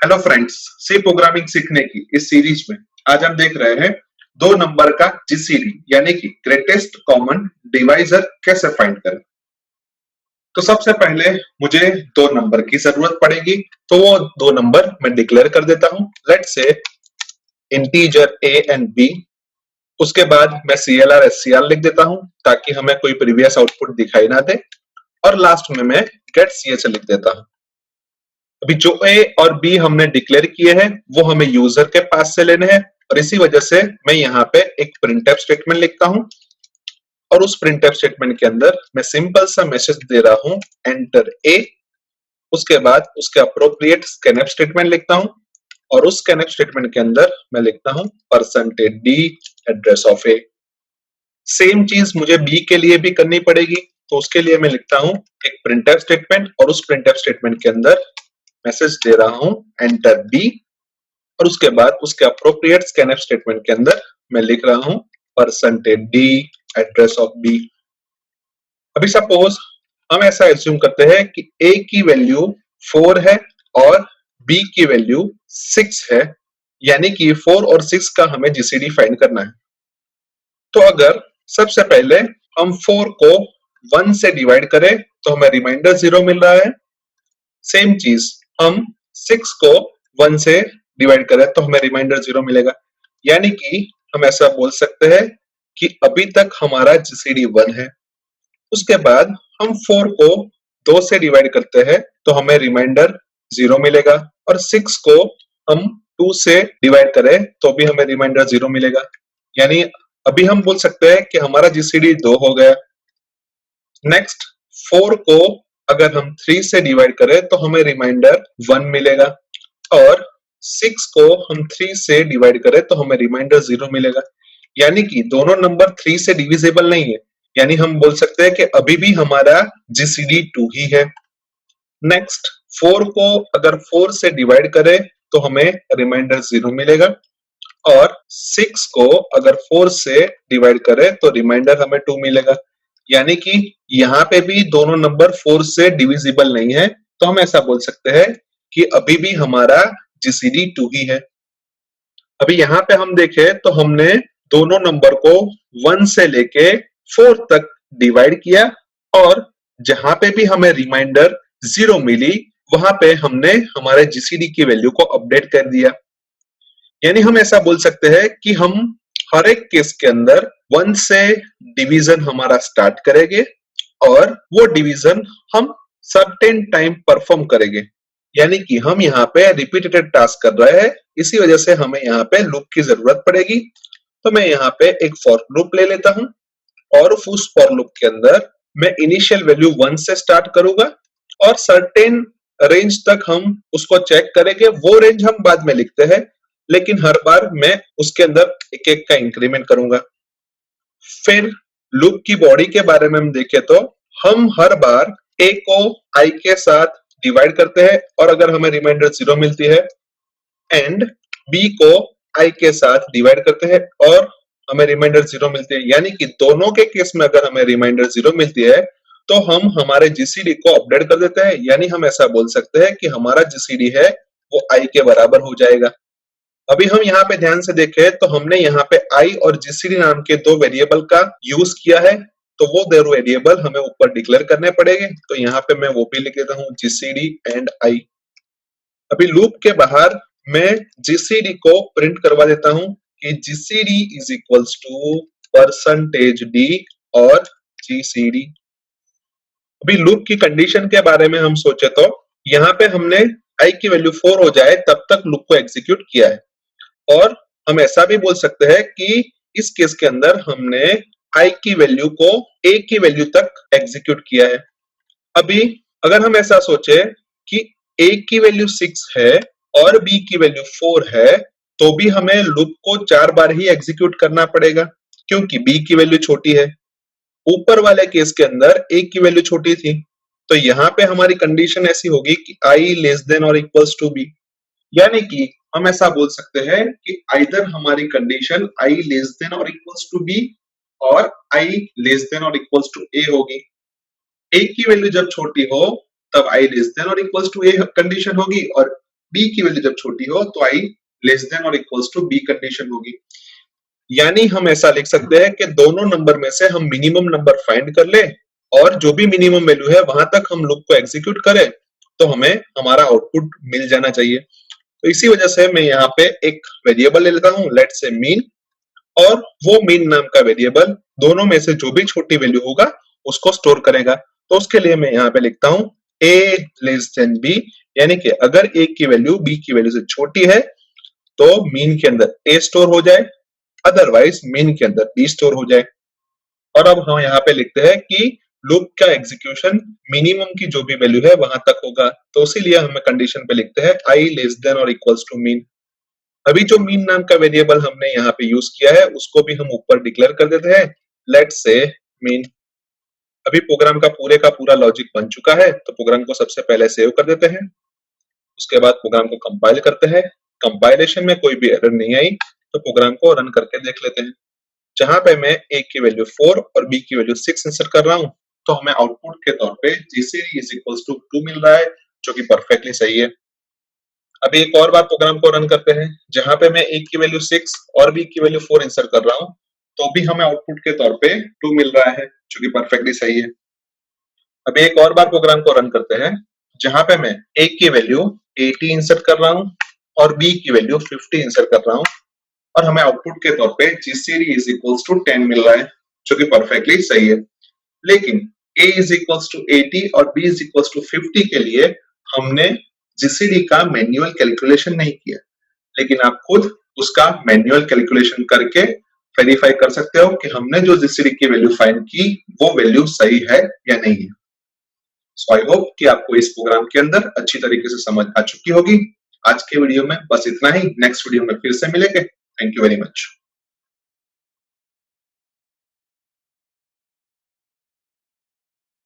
Hello friends, सी programming सीखने की इस सीरीज में आज हम देख रहे हैं दो नंबर का जीसीडी यानी कि ग्रेटेस्ट कॉमन डिवाइजर कैसे फाइंड करें। तो सबसे पहले मुझे दो नंबर की जरूरत पड़ेगी, तो वो दो नंबर मैं डिक्लेयर कर देता हूं। Let's say integer A and B. उसके बाद मैं सीएलआर एससीआर लिख देता हूं ताकि हमें कोई प्रीवियस आउटपुट दिखाई ना दे, और लास्ट में मैं गेट सीएच लिख देता हूं। अभी जो ए और बी हमने डिक्लेयर किए हैं वो हमें यूजर के पास से लेने हैं, और इसी वजह से मैं यहाँ पे एक प्रिंटफ स्टेटमेंट लिखता हूं, और उस प्रिंटफ स्टेटमेंट के अंदर मैं सिंपल सा मैसेज दे रहा हूं, एंटर ए। उसके बाद उसके अप्रोप्रिएट स्कैनफ स्टेटमेंट लिखता हूं, और उस स्कैनफ स्टेटमेंट के अंदर मैं लिखता हूं %d address of A. Same चीज मुझे बी के लिए भी करनी पड़ेगी, तो उसके लिए मैं लिखता हूं एक प्रिंटफ स्टेटमेंट, और उस प्रिंटफ स्टेटमेंट के अंदर मैसेज दे रहा हूं एंटर बी, और उसके बाद उसके अप्रोप्रिएट स्कैनफ स्टेटमेंट के अंदर मैं लिख रहा हूं %d एड्रेस ऑफ बी। अभी सपोज हम ऐसा एज्यूम करते हैं कि a की वैल्यू 4 है और b की वैल्यू 6 है, यानी कि 4 और 6 का हमें जीसीडी फाइंड करना है। तो अगर सबसे पहले हम 4 को 1 से डिवाइड करें तो हमें रिमाइंडर 0 मिल रहा है। सेम चीज हम 6 को 1 से डिवाइड करें तो हमें रिमाइंडर 0 मिलेगा, यानी कि हम ऐसा बोल सकते हैं कि अभी तक हमारा जीसीडी 1 है। उसके बाद हम 4 को 2 से डिवाइड करते हैं तो हमें रिमाइंडर 0 मिलेगा, और 6 को हम 2 से डिवाइड करें तो भी हमें रिमाइंडर 0 मिलेगा, यानी अभी हम बोल सकते हैं कि हमारा जीसीडी 2 हो गया। नेक्स्ट 4 को अगर हम 3 से डिवाइड करें तो हमें रिमाइंडर 1 मिलेगा, और 6 को हम 3 से डिवाइड करें तो हमें रिमाइंडर 0 मिलेगा, यानी कि दोनों नंबर 3 से डिविजिबल नहीं है, यानी हम बोल सकते हैं कि अभी भी हमारा जीसीडी 2 ही है। नेक्स्ट 4 को अगर 4 से डिवाइड करें तो हमें रिमाइंडर 0 मिलेगा, और 6 को अगर 4 से डिवाइड करें तो रिमाइंडर हमें 2 मिलेगा, यानी कि यहाँ पे भी दोनों नंबर 4 से डिविजिबल नहीं है, तो हम ऐसा बोल सकते हैं कि अभी भी हमारा जीसीडी 2 ही है। अभी यहाँ पे हम देखें तो हमने दोनों नंबर को 1 से लेके 4 तक डिवाइड किया, और जहां पे भी हमें रिमाइंडर 0 मिली वहां पे हमने हमारे जीसीडी की वैल्यू को अपडेट कर दिया। यानी हम ऐसा बोल सकते हैं कि हम हर एक केस के अंदर 1 से डिवीजन हमारा स्टार्ट करेंगे, और वो डिवीजन हम सर्टेन टाइम परफॉर्म करेंगे, यानी कि हम यहाँ पे रिपीटेड टास्क कर रहे हैं, इसी वजह से हमें यहाँ पे लूप की जरूरत पड़ेगी। तो मैं यहाँ पे एक फॉर लूप ले लेता हूँ, और उस फॉर लूप के अंदर मैं इनिशियल वैल्यू 1 से स्टार्ट करूंगा, और सर्टेन रेंज तक हम उसको चेक करेंगे। वो रेंज हम बाद में लिखते हैं, लेकिन हर बार मैं उसके अंदर एक एक का इंक्रीमेंट करूंगा। फिर लूप की बॉडी के बारे में हम देखें तो हम हर बार a को i के साथ डिवाइड करते हैं, और अगर हमें रिमाइंडर 0 मिलती है, एंड b को i के साथ डिवाइड करते हैं और हमें रिमाइंडर 0 मिलती है, यानी कि दोनों के केस में अगर हमें रिमाइंडर 0 मिलती है तो हम हमारे जीसीडी को अपडेट कर देते हैं, यानी हम ऐसा बोल सकते हैं कि हमारा जीसीडी है वो i के बराबर हो जाएगा। अभी हम यहाँ पे ध्यान से देखें तो हमने यहाँ पे i और जीसीडी नाम के दो वेरिएबल का यूज किया है, तो वो दो वेरिएबल हमें ऊपर डिक्लेयर करने पड़ेंगे। तो यहाँ पे मैं वो भी लिख देता हूँ जीसीडी एंड i। अभी लूप के बाहर मैं जीसीडी को प्रिंट करवा देता हूँ कि GCD is equals to %d और जीसीडी। अभी लूप की कंडीशन के बारे में हम सोचे तो यहाँ पे हमने i की वैल्यू 4 हो जाए तब तक लूप को एग्जीक्यूट किया है, और हम ऐसा भी बोल सकते हैं कि इस केस के अंदर हमने i की वैल्यू को a की वैल्यू तक एग्जीक्यूट किया है। अभी अगर हम ऐसा सोचे कि a की वैल्यू 6 है और b की वैल्यू 4 है, तो भी हमें लूप को 4 बार ही एग्जीक्यूट करना पड़ेगा, क्योंकि b की वैल्यू छोटी है। ऊपर वाले केस के अंदर a की वैल्यू छोटी थी, तो यहाँ पे हमारी कंडीशन ऐसी होगी कि i लेस देन और इक्वल्स टू b, यानी कि हम ऐसा बोल सकते हैं कि आइदर हमारी कंडीशन i लेस देन और इक्वल्स टू b और i लेस देन और इक्वल्स टू a होगी। a की वैल्यू जब छोटी हो तब i लेस देन और इक्वल्स टू a कंडीशन होगी, और बी की वैल्यू जब छोटी हो तो आई लेस देन और इक्वल्स टू बी कंडीशन होगी। यानी हम ऐसा लिख सकते हैं कि दोनों नंबर में से हम मिनिमम नंबर फाइंड कर ले और जो भी मिनिमम वैल्यू है वहां तक हम लूप को एग्जीक्यूट करें तो हमें हमारा आउटपुट मिल जाना चाहिए। तो इसी वजह से मैं यहाँ पे एक वेरिएबल ले लेता हूँ, लेट्स से मीन, और वो मीन नाम का वेरिएबल दोनों में से जो भी छोटी वैल्यू होगा उसको स्टोर करेगा। तो उसके लिए मैं यहाँ पे लिखता हूँ a लेस देन b, यानी कि अगर a की वैल्यू b की वैल्यू से छोटी है तो मीन के अंदर a स्टोर हो जाए, अदरवाइज मीन के अंदर b स्टोर हो जाए। और अब हम यहाँ पे लिखते हैं कि लूप का एग्जीक्यूशन मिनिमम की जो भी वैल्यू है वहां तक होगा, तो इसीलिए हम कंडीशन पे लिखते हैं i लेस देन और इक्वल्स टू मीन। अभी जो मीन नाम का वेरिएबल हमने यहाँ पे यूज किया है उसको भी हम ऊपर डिक्लेयर कर देते हैं, लेट्स से मीन। अभी प्रोग्राम का पूरा लॉजिक बन चुका है, तो प्रोग्राम को सबसे पहले सेव कर देते हैं। उसके बाद प्रोग्राम को कंपाइल करते हैं। कंपाइलेशन में कोई भी एरर नहीं आई तो प्रोग्राम को रन करके देख लेते हैं। जहां पे मैं a की वैल्यू 4 और b की वैल्यू 6 इंसर्ट कर रहा हूं तो हमें आउटपुट के तौर पे GCD इज इक्वल्स टू 2 मिल रहा है, जो कि परफेक्टली सही है। अभी एक और बार प्रोग्राम को रन करते हैं, जहां पे मैं a की वैल्यू 6 और b की वैल्यू 4 इंसर्ट कर रहा हूं तो भी हमें आउटपुट के तौर पे 2 मिल रहा है, जो कि परफेक्टली सही है। अभी एक और बार प्रोग्राम को रन करते हैं, जहां पे मैं a की वैल्यू 80 इंसर्ट कर रहा हूं और b की वैल्यू 50 इंसर्ट कर रहा हूं और हमें आउटपुट के तौर पे GCD इज इक्वल्स टू 10 मिल रहा है, जो कि परफेक्टली सही है। लेकिन a इज इक्वल्स टू 80 और b इज इक्वल्स टू 50 के लिए हमने GCD का मैन्युअल कैलकुलेशन नहीं किया, लेकिन आप खुद उसका मैन्युअल कैलकुलेशन करके वेरीफाई कर सकते हो कि हमने जो GCD की वैल्यू फाइंड की वो वैल्यू सही है या नहीं है। सो आई होप कि आपको इस प्रोग्राम के अंदर अच्छी तरीके से समझ आ चुकी होगी। आज के वीडियो में बस इतना ही, नेक्स्ट वीडियो में फिर से मिलेंगे। Thank you very much.